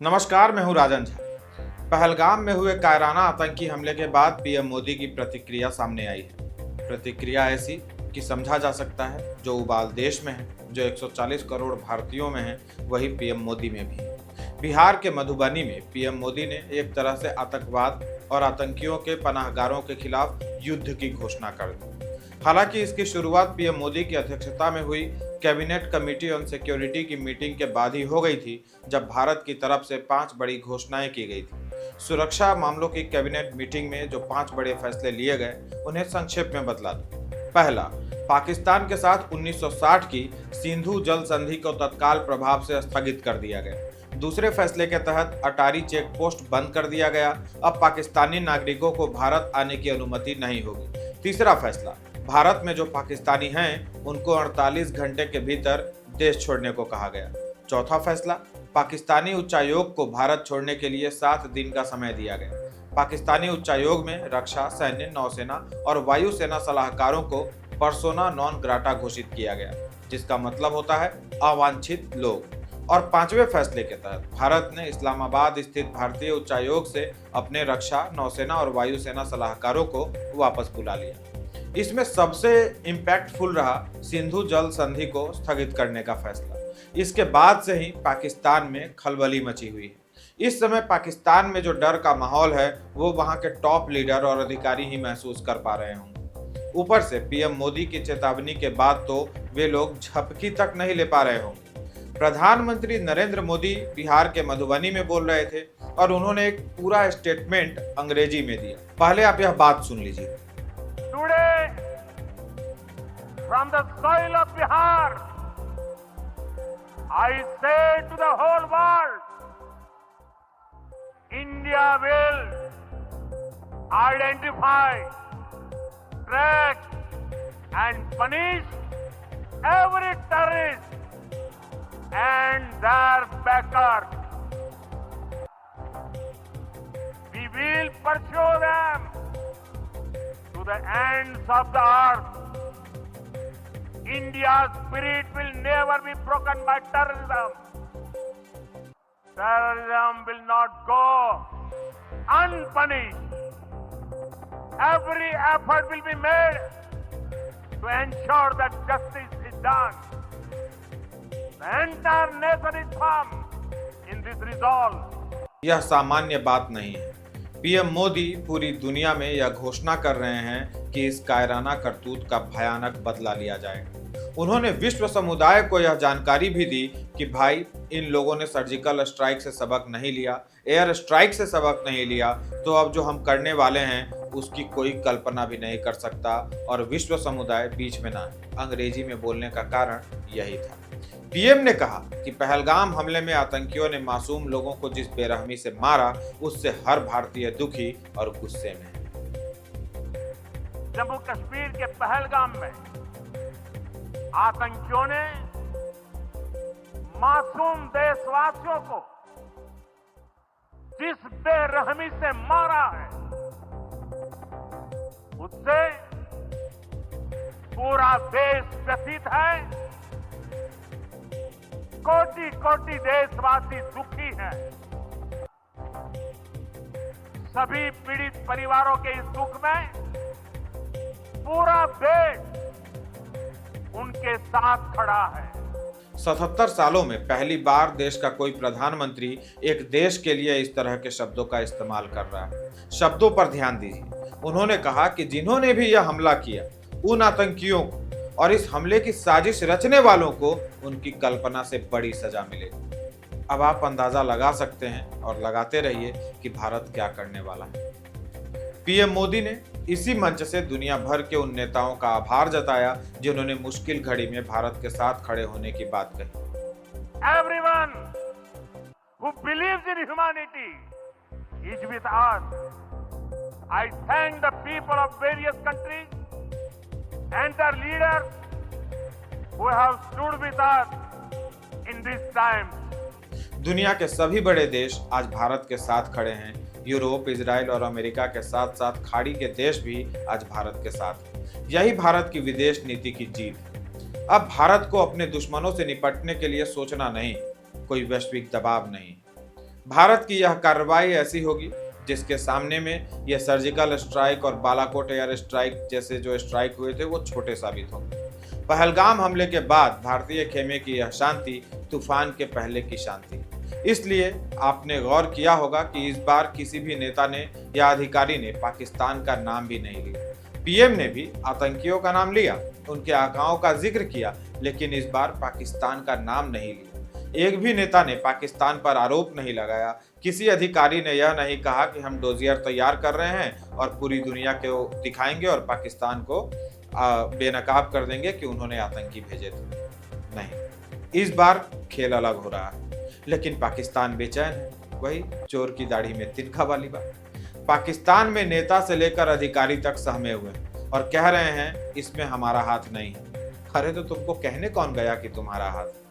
नमस्कार, मैं हूं राजन झा। पहलगाम में हुए कायराना आतंकी हमले के बाद पीएम मोदी की प्रतिक्रिया सामने आई है। प्रतिक्रिया ऐसी कि समझा जा सकता है जो उबाल देश में है, जो 140 करोड़ भारतीयों में है, वही पीएम मोदी में भी है। बिहार के मधुबनी में पीएम मोदी ने एक तरह से आतंकवाद और आतंकियों के पनाहगारों के खिलाफ युद्ध की घोषणा कर दी। हालांकि इसकी शुरुआत पीएम मोदी की अध्यक्षता में हुई कैबिनेट कमेटी ऑन सिक्योरिटी की मीटिंग के बाद ही हो गई थी, जब भारत की तरफ से 5 बड़ी घोषणाएं की गई थी। सुरक्षा मामलों की कैबिनेट मीटिंग में जो 5 बड़े फैसले लिए गए, उन्हें संक्षेप में बतला दूं। पहला, पाकिस्तान के साथ 1960 की सिंधु जल संधि को तत्काल प्रभाव से स्थगित कर दिया गया। दूसरे फैसले के तहत अटारी चेक पोस्ट बंद कर दिया गया। अब पाकिस्तानी नागरिकों को भारत आने की अनुमति नहीं होगी। तीसरा फैसला, भारत में जो पाकिस्तानी हैं उनको 48 घंटे के भीतर देश छोड़ने को कहा गया। चौथा फैसला, पाकिस्तानी उच्चायोग को भारत छोड़ने के लिए 7 दिन का समय दिया गया। पाकिस्तानी उच्चायोग में रक्षा, सैन्य, नौसेना और वायुसेना सलाहकारों को पर्सोना नॉन ग्राटा घोषित किया गया, जिसका मतलब होता है अवांछित लोग। और 5वें फैसले के तहत भारत ने इस्लामाबाद स्थित भारतीय उच्चायोग से अपने रक्षा, नौसेना और वायुसेना सलाहकारों को वापस बुला लिया। इसमें सबसे इम्पैक्टफुल रहा सिंधु जल संधि को स्थगित करने का फैसला। इसके बाद से ही पाकिस्तान में खलबली मची हुई है। इस समय पाकिस्तान में जो डर का माहौल है, वो वहां के टॉप लीडर और अधिकारी ही महसूस कर पा रहे होंगे। ऊपर से पीएम मोदी की चेतावनी के बाद तो वे लोग झपकी तक नहीं ले पा रहे होंगे। प्रधानमंत्री नरेंद्र मोदी बिहार के मधुबनी में बोल रहे थे और उन्होंने एक पूरा स्टेटमेंट अंग्रेजी में दिया। पहले आप यह बात सुन लीजिए। Today, from the soil of Bihar, I say to the whole world, India will identify, track and punish every terrorist and their backers. We will pursue them to the ends of the earth. India's spirit will never be broken by terrorism. Terrorism will not go unpunished. Every effort will be made to ensure that justice is done. The entire nation is firm in this resolve. यह सामान्य बात नहीं है। PM Modi पूरी दुनिया में यह घोषणा कर रहे हैं कि इस कायराना करतूत का भयानक बदला लिया जाएगा। उन्होंने विश्व समुदाय को यह जानकारी भी दी कि भाई, इन लोगों ने सर्जिकल स्ट्राइक से सबक नहीं लिया, एयर स्ट्राइक से सबक नहीं लिया, तो अब जो हम करने वाले हैं उसकी कोई कल्पना भी नहीं कर सकता और विश्व समुदाय बीच में ना है। अंग्रेजी में बोलने का कारण यही था। पीएम ने कहा कि पहलगाम हमले में आतंकियों ने मासूम लोगों को जिस बेरहमी से मारा, उससे हर भारतीय दुखी और गुस्से में है। जम्मू कश्मीर के पहलगाम में आतंकियों ने मासूम देशवासियों को जिस बेरहमी से मारा है, उससे पूरा देश व्यथित है। कोटि कोटि देशवासी दुखी हैं। सभी पीड़ित परिवारों के इस दुख में पूरा देश उनके साथ खड़ा है। 77 सालों में पहली बार देश का कोई प्रधानमंत्री एक देश के लिए इस तरह के शब्दों का इस्तेमाल कर रहा है। शब्दों पर ध्यान दीजिए। उन्होंने कहा कि जिन्होंने भी यह हमला किया, उन आतंकियों को और इस हमले की साजिश रचने वालों को उनकी कल्पना से बड़ी सजा मिलेगी। अब आप अंदाजा लगा सकते हैं और लगाते रहिए कि भारत क्या करने वाला है। पीएम मोदी ने इसी मंच से दुनिया भर के उन नेताओं का आभार जताया जिन्होंने मुश्किल घड़ी में भारत के साथ खड़े होने की बात कही। Everyone who believes in humanity is with us. I thank the people of various countries and their leaders who have stood with us in this time. दुनिया के सभी बड़े देश आज भारत के साथ खड़े हैं। यूरोप, इजराइल और अमेरिका के साथ साथ खाड़ी के देश भी आज भारत के साथ हैं। यही भारत की विदेश नीति की जीत है। अब भारत को अपने दुश्मनों से निपटने के लिए सोचना नहीं, कोई वैश्विक दबाव नहीं। भारत की यह कार्रवाई ऐसी होगी जिसके सामने में यह सर्जिकल स्ट्राइक और बालाकोट एयर स्ट्राइक जैसे जो स्ट्राइक हुए थे वो छोटे साबित होंगे। पहलगाम हमले के बाद भारतीय खेमे की यह शांति तूफान के पहले की शांति। इसलिए आपने गौर किया होगा कि इस बार किसी भी नेता ने या अधिकारी ने पाकिस्तान का नाम भी नहीं लिया। पीएम ने भी आतंकियों का नाम लिया, उनके आकाओं का जिक्र किया, लेकिन इस बार पाकिस्तान का नाम नहीं लिया। एक भी नेता ने पाकिस्तान पर आरोप नहीं लगाया, किसी अधिकारी ने यह नहीं कहा कि हम डोजियर तैयार कर रहे हैं और पूरी दुनिया को दिखाएंगे और पाकिस्तान को बेनकाब कर देंगे कि उन्होंने आतंकी भेजे थे। नहीं, इस बार खेल अलग हो रहा है, लेकिन पाकिस्तान बेचैन है। वही चोर की दाढ़ी में तिनका वाली बात। पाकिस्तान में नेता से लेकर अधिकारी तक सहमे हुए हैं और कह रहे हैं इसमें हमारा हाथ नहीं है। अरे तो तुमको कहने कौन गया कि तुम्हारा हाथ है?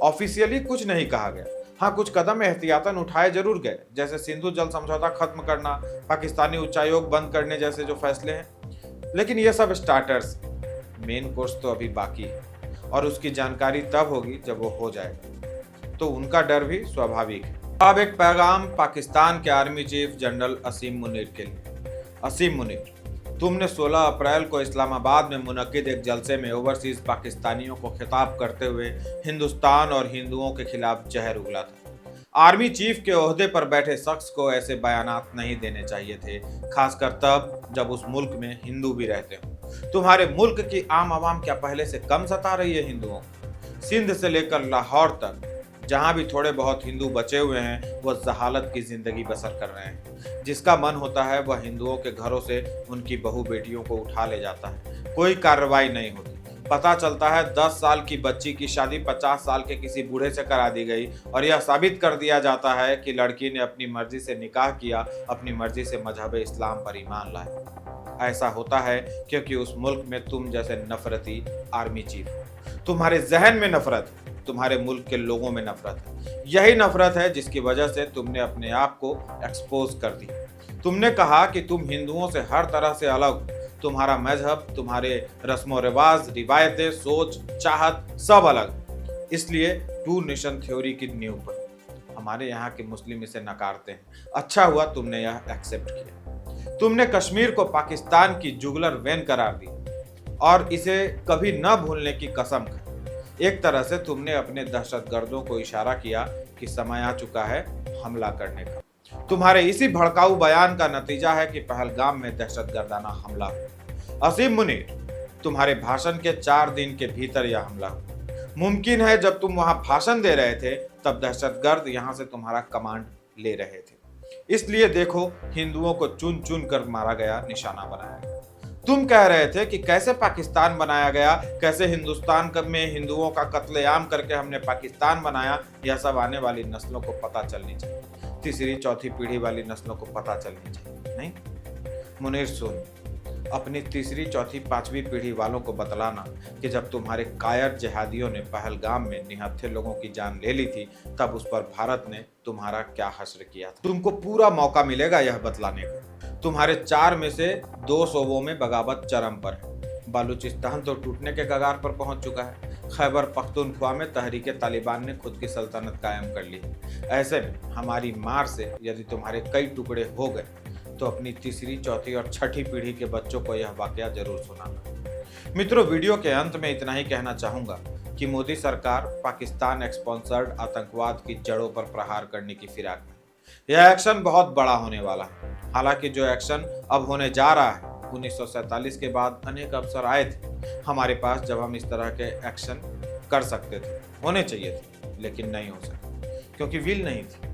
ऑफिशियली कुछ नहीं कहा गया। हाँ, कुछ कदम एहतियातन उठाए जरूर गए, जैसे सिंधु जल समझौता खत्म करना, पाकिस्तानी उच्चायोग बंद करने जैसे जो फैसले हैं। लेकिन ये सब स्टार्टर्स, मेन कोर्स तो अभी बाकी है और उसकी जानकारी तब होगी जब वो हो जाएगा। तो उनका डर भी स्वाभाविक है। अब एक पैगाम पाकिस्तान के आर्मी चीफ जनरल असीम मुनीर के लिए। असीम मुनीर, तुमने 16 अप्रैल को इस्लामाबाद में मुनक्किद एक जलसे में ओवरसीज पाकिस्तानियों को खिताब करते हुए हिंदुस्तान और हिंदुओं के खिलाफ जहर उगला था। आर्मी चीफ के ओहदे पर बैठे शख्स को ऐसे बयानात नहीं देने चाहिए थे, खासकर तब जब उस मुल्क में हिंदू भी रहते हो। तुम्हारे मुल्क की आम आवाम क्या पहले से कम सता रही है हिंदुओं को? सिंध से लेकर लाहौर तक जहां भी थोड़े बहुत हिंदू बचे हुए हैं वह जहालत की जिंदगी बसर कर रहे हैं। जिसका मन होता है वह हिंदुओं के घरों से उनकी बहू बेटियों को उठा ले जाता है। कोई कार्रवाई नहीं होती। पता चलता है 10 साल की बच्ची की शादी 50 साल के किसी बूढ़े से करा दी गई और यह साबित कर दिया जाता है कि लड़की ने अपनी मर्जी से निकाह किया, अपनी मर्जी से मजहब इस्लाम पर ईमान लाया। ऐसा होता है क्योंकि उस मुल्क में तुम जैसे नफरती आर्मी चीफ हो। तुम्हारे जहन में नफरत है, तुम्हारे मुल्क के लोगों में नफरत है। यही नफरत है जिसकी वजह से तुमने अपने आप को एक्सपोज कर दी। तुमने कहा कि तुम हिंदुओं से हर तरह से अलग, तुम्हारा मजहब, तुम्हारे रस्म रिवाज, रिवायतें, सोच, चाहत सब अलग। इसलिए टू नेशन थ्योरी की नींव पर हमारे यहाँ के मुस्लिम इसे नकारते हैं। अच्छा हुआ तुमने यह एक्सेप्ट किया। तुमने कश्मीर को पाकिस्तान की जुगलर वैन करार दी और इसे कभी न भूलने की कसम खाई। एक तरह से तुमने अपने दहशतगर्दों को इशारा किया कि समय आ चुका है हमला करने का। तुम्हारे इसी भड़काऊ बयान का नतीजा है कि पहलगाम में दहशतगर्दाना हमला हुआ। असीम मुनीर, तुम्हारे भाषण के 4 दिन के भीतर यह हमला हुआ। मुमकिन है जब तुम वहां भाषण दे रहे थे तब दहशतगर्द यहां से तुम्हारा कमांड ले रहे थे। इसलिए देखो, हिंदुओं को चुन चुन कर मारा गया, निशाना बनाया गया। तुम कह रहे थे कि कैसे पाकिस्तान बनाया गया, कैसे हिंदुस्तान में हिंदुओं का कत्लेआम करके हमने पाकिस्तान बनाया। यह सब आने वाली नस्लों को पता चलनी चाहिए, तीसरी चौथी पीढ़ी वाली नस्लों को पता चलनी चाहिए। नहीं मुनीर, सुन, अपनी तीसरी चौथी पांचवी पीढ़ी वालों को बतलाना कि जब तुम्हारे कायर जिहादियों ने पहलगाम में निहत्थे लोगों की जान ले ली थी तब उस पर भारत ने तुम्हारा क्या हश्र किया था। तुमको पूरा मौका मिलेगा यह बतलाने का। तुम्हारे 4 में से 2 सूबों में बगावत चरम पर है। बलूचिस्तान तो टूटने के कगार पर पहुंच चुका है। खैबर पख्तूनख्वा में तहरीके तालिबान ने खुद की सल्तनत कायम कर ली है। ऐसे में हमारी मार से यदि तुम्हारे कई टुकड़े हो गए तो अपनी तीसरी, चौथी और छठी पीढ़ी के बच्चों को यह वाकया जरूर सुनाना। मित्रों, वीडियो के अंत में इतना ही कहना चाहूंगा कि मोदी सरकार पाकिस्तान स्पॉन्सर्ड आतंकवाद की जड़ों पर प्रहार करने की फिराक में। यह एक्शन बहुत बड़ा होने वाला है। हालांकि जो एक्शन अब होने जा रहा है, 1947 के बाद अनेक अवसर आए थे हमारे पास जब हम इस तरह के एक्शन कर सकते थे, होने चाहिए थे, लेकिन नहीं हो सके क्योंकि विल नहीं थी।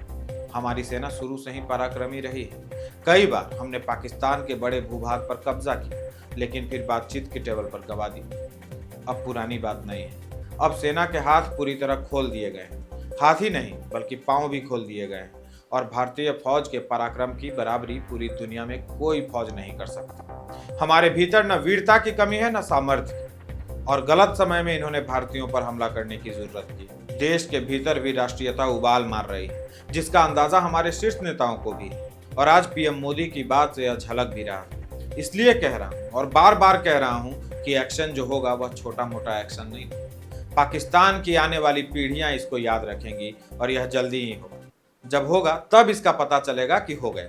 हमारी सेना शुरू से ही पराक्रमी रही है। कई बार हमने पाकिस्तान के बड़े भूभाग पर कब्जा किया, लेकिन फिर बातचीत के टेबल पर गवा दी। अब पुरानी बात नहीं है। अब सेना के हाथ पूरी तरह खोल दिए गए हैं। हाथ ही नहीं बल्कि पांव भी खोल दिए गए हैं और भारतीय फौज के पराक्रम की बराबरी पूरी दुनिया में कोई फौज नहीं कर सकती। हमारे भीतर न वीरता की कमी है न सामर्थ्य की, और गलत समय में इन्होंने भारतीयों पर हमला करने की जरूरत की। देश के भीतर भी राष्ट्रीयता उबाल मार रही है, जिसका अंदाजा हमारे शीर्ष नेताओं को भी है और आज पीएम मोदी की बात से यह झलक भी रहा है। इसलिए कह रहा हूँ और बार बार कह रहा हूँ कि एक्शन जो होगा वह छोटा मोटा एक्शन नहीं। पाकिस्तान की आने वाली पीढ़ियां इसको याद रखेंगी और यह जल्दी ही होगा। जब होगा तब इसका पता चलेगा कि हो गया।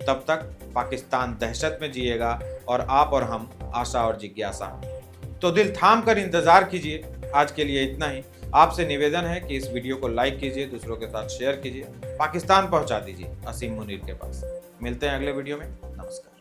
तब तक पाकिस्तान दहशत में जिएगा और आप और हम आशा और जिज्ञासा में। तो दिल थाम कर इंतजार कीजिए। आज के लिए इतना ही। आपसे निवेदन है कि इस वीडियो को लाइक कीजिए, दूसरों के साथ शेयर कीजिए, पाकिस्तान पहुंचा दीजिए असीम मुनीर के पास। मिलते हैं अगले वीडियो में। नमस्कार।